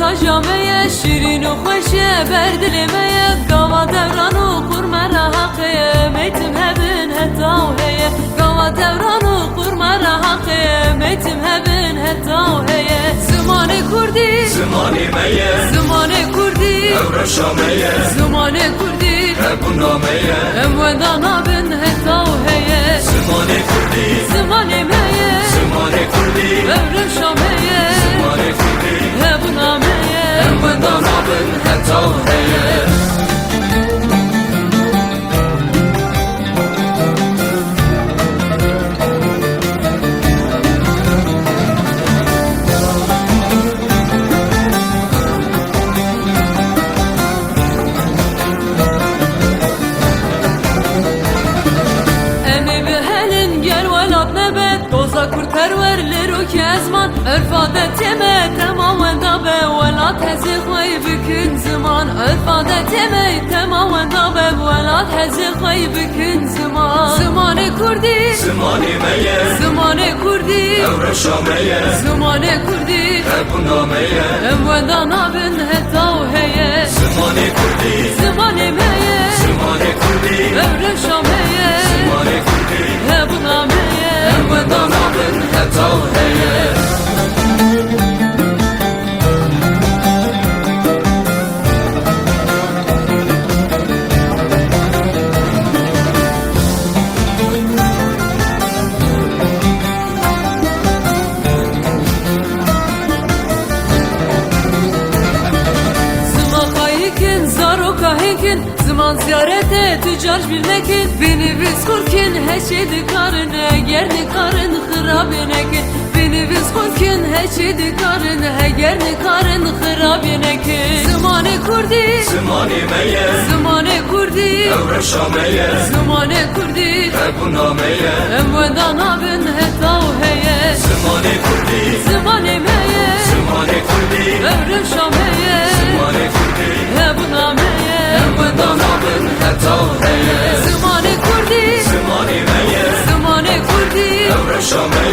rajameye şirin u xoşe berdilemeye Gava devran u kurmera haqe meytim hebin heta u heye Gava devran u kurmera haqe meytim hebin heta u heye Zimane kurdi Zimane meye Zimane kurdi Evreşa meye Zimane kurdi Hebuna meye Emveda nabin heta u heye Zimane kurdi Zimane meye Zimane kurdi Evreşa meye Zimane kurdi Hebuna meye Emveda nabin heta heye kurperverler o kezman Örfadetime tamamen da be Velat hezi khoy bükün zaman Örfadetime tamamen da be Velat hezi khoy bükün zaman Zimane kurdi Zimane meye Zimane kurdi Evreşa meye Zimane kurdi Hebuna meye Emveda nabin heta u heye Zimane kurdi Zimane meye Zimane kurdi Evreşa meye Zimane kurdi Hebuna meye Emveda nabin heta heye Zaman ziyarete tüccar bilnekin Beni biz kurkin heçedi karine Gerni karın hırabinekin Beni biz kurkin heçedi karine Gerni karın hırabinekin Zimane kurdi Zimane meye Zimane kurdi Evreşa meye Zimane kurdi Hebuna meye Emveda nabin heta u heye Zimane kurdi Zimane meye Zimane kurdi Evreşa meye Zimane kurdi Hebuna meye Emveda nabin heta heye Zimane kurdi Zimane meye Zimane kurdi Evreşa meye